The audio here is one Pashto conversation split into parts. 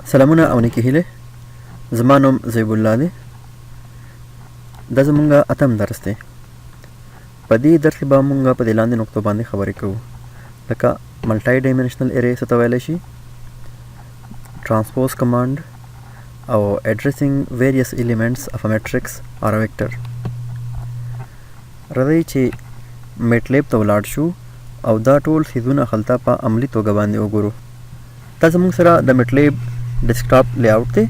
سلامونه او نیکی هیله زما نوم زیب الله دی دا زمونږ اتم درس دی په دې درس کې به مونږ په دې لاندې نقطو باندې خبرې کوو لکه ملټی ډایمنشنل ارې څه ته ویلی شي ټرانسپوز کمانډ او addressing various elements of a matrix or a vector راځئ چې میټلیب ته ولاړ شو او دا ټول څیزونه هلته په عملي توګه باندې وګورو دا زموږ سره د میټلیب ډیسکټاپ لیاوټ دی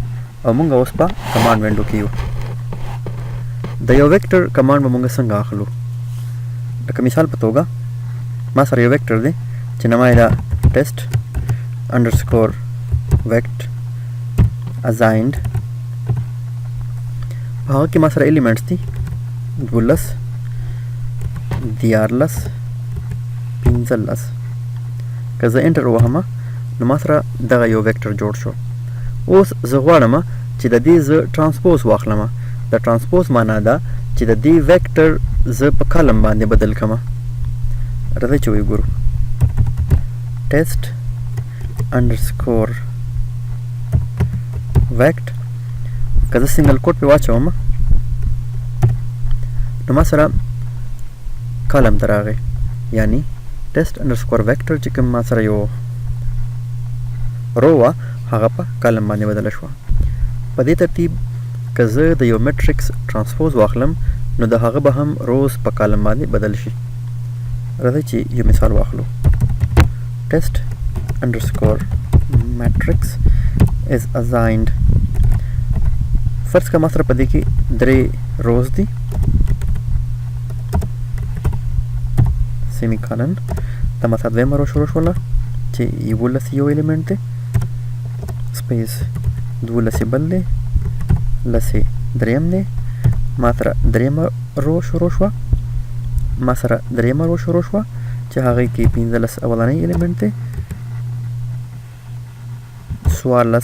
او موږ اوس په کمانډ وینډو کې یو د یو ویکټر کمانډ به موږ څنګه اخلو لکه مثال په توګه ما سره یو ویکټر دی چې نوم یې ده ټیسټ انډرسکور ویکټ assigned په هغه کې ما سره ایلیمنټس دي 12 14 15 که زه انټر ووهم نو ما سره دغه یو ویکټر جوړ شو اوس زه غواړم چې د دې زه ټرانسپوز واخلم د ټرانسپوز معنا ده چې د دې ویکټر زه په کالم باندې بدل کړم راځئ چې وګورو ټیسټ انډرسکور ویکټ که زه سنګل کوټ پې واچوم نو ما سره کالم ته راغی یعنی ټیسټ انډرسکور ویکټر چې کوم ما سره یو رو وه هغه په کالم باندې بدله شوه په دې ترتیب که زه د یو میټرکس ټرانسپوز واخلم نو د هغه به هم روز په کالم باندې بدل شي راځئ چې یو مثال واخلو ټیسټ انډرسکور میټرکس is assigned فرض کا ما سره په دې کې 3 روز دي سیمی کالن دا ما سره دویمه رو شروع شوله چې 11 یو ایلیمنټ دی سپیس 12 بل دی لسې دریم دی ما سره دریمه رو شروع شوه ما سره دریمه رو شروع شوه چې هغې کې 15 اولنی ایلیمنټ دی 14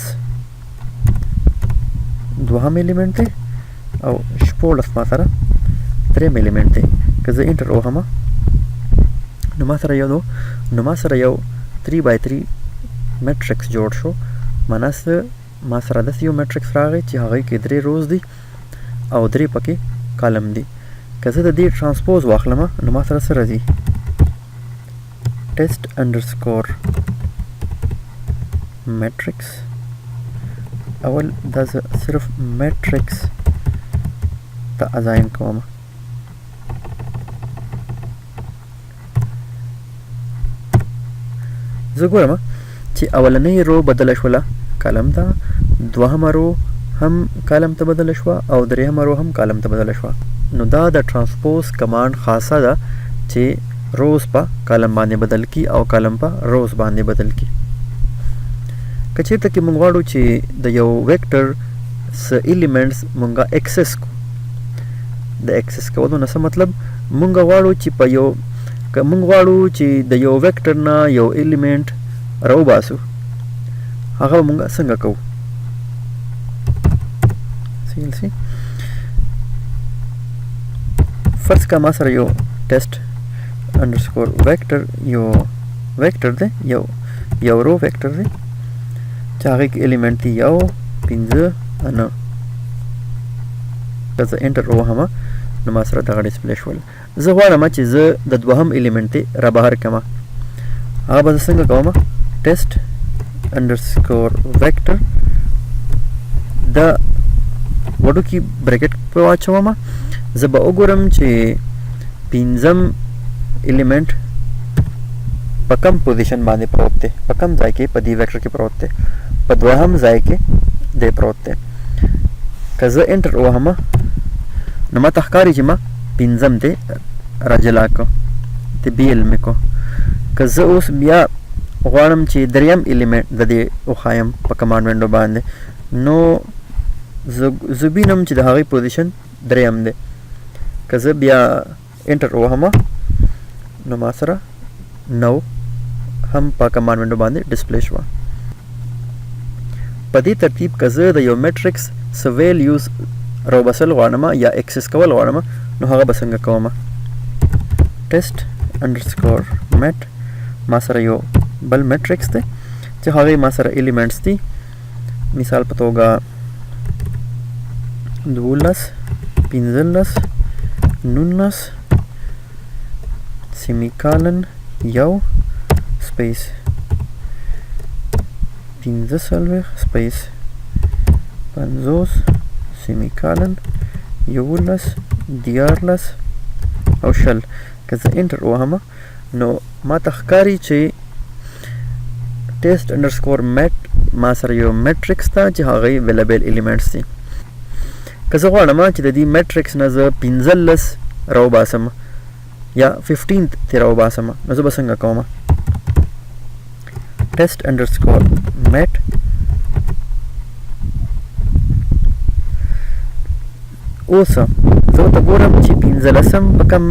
دوهم ایلیمنټ دی او 14 ما سره دریم ایلیمنټ دی که زه انټر ووهم نو ما سره یو 3 by 3 میټرکس جوړ شو معنا ما سره داسې یو میټرکس راغی چې هغې کې 3 روز دي او 3 پکې کالم دي که زه د دې ټرانسپوز واخلم نو ما سره څه راځي ټیسټ انډرسکور میټرکس اول دا زه صرف میټرکس ته ازاین کوم زه ګورم چې اولنۍ رو بدله شوله کالم ته دوهمه رو هم کالم ته بدله شوه او دریمه رو هم کالم ته بدله شوه نو دا د ټرانسپوز کمانډ خاصه ده چې روز په کالم باندې بدل کی او کالم په روز باندې بدل کی که چېرته کې مونږ غواړو چې د یو ویکټر څه ایلیمنټس مونږه اکسس کو د اکسس کولو نه څه مطلب مونږ غواړو چې په یو که مونږ غواړو چې د یو ویکټر نه یو ایلیمنټ راوباسو هغه مونږ څنګه کوو فرض کا ما سره یو ټیسټ انډرسکور ویکټر یو ویکټر دی یو رو ویکټر دی چې هغې کې ایلیمنټ دي 1 15 9 که زه انټر ووهم نو ما سره دغه ډسپلی شول زه غواړم چې زه د دوهم ایلیمنټ یې رابهر کړم هغه به زه څنګه کوم ټیسټ انډرسکور ویکټر د وډوکي بریکټ په واچوم زه به وګورم چې 5م ایلیمنټ په کم پوزیشن باندې پروت دی په کم ځای کې په دې ویکټر کې پروت دی په دوهم ځای کې دی پروت دی که زه انټر ووهم نو ما ته ښکاري چې ما 5م دی راجلا کړو د بیل مې کو که زه اوس بیا غواړم چې دریم ایلیمنټ د دې وښایم په کمانډ وینډو باندې نو زه وینم چې د هغې پوزیشن دریم دی که زه بیا انټر ووهم نو ما سره 9 هم په کمانډ وینډو باندې ډسپلی شوه په دې ترتیب که زه د یو میټرکس څه ویلیوز راوباسل غواړم یا اکسس کول غواړم نو هغه به څنګه کوم ټیسټ انډرسکور میټ ما سره یو بل میټرکس دی چې هغې ما سره ایلیمنټس دي مثال په توګه 12 15 19 سیمیکالن یو سپیس 15 سپیس 50 سیمیکالن 11 14 او شل. که زه انټر ووهمه نو ما ته ښکاري چې ټیسټ انډرسکور میټ ما سره یو میټرکس ته چې هغه اویلیبل الیمنټس دي. که زه غواړم چې د دې میټرکس نه زه 15 راوباسم یا 15 ترې راوباسم نو زه به څنګه کوم؟ ټیسټ انډرسکور میټ اوس زه ورته ګورم چې 15 په کوم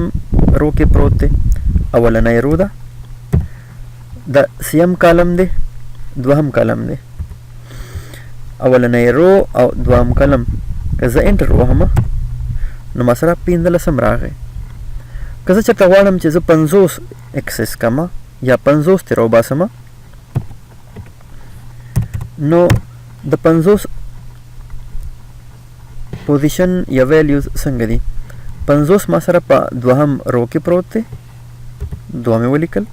رو کې پروت دی. اولنی رو ده، د سیم کالم دی، دوهم کالم دی. اولنی رو او دوهم کالم که زه انټر ووهمه نو ما سره 15 راغی. که زه چېرته غواړم چې زه 50 اکسس کړمه یا 50 ترې راوباسمه نو د 50 پوزیشن یا ویلیوز څنګه دي؟ 50 ما سره په دوهم رو کې پروت دی، دوه مې ولیکل،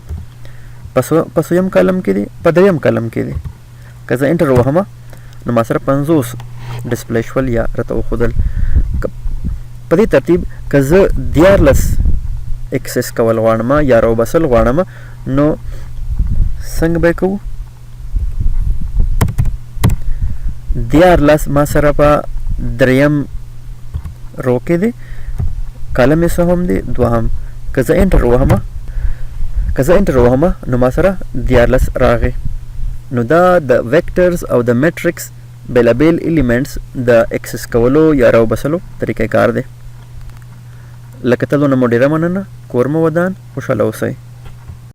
په څویم کالم کې دی، په دریم کالم کې دی. که زه انټر ووهمه نو ما سره 50 ډسپلی شول یا راته وښودل. په دې ترتیب که زه 14 اکسس کول غواړم یا راوباسل غواړم نو څنګه به یې کوو؟ 14 ما سره په دریم رو کې دی، کالم یې څه هم دی؟ دوهم. که زه انټر ووهمه نو ما سره 14 راغی. نو دا د ویکټرز او د میټرکس بیلابیل الیمنټس د اکسس کولو یا راوباسلو طریقه کار دی. لکه تلونه مو ډېره مننه، کور مو ودان، خوشحاله اوسئ.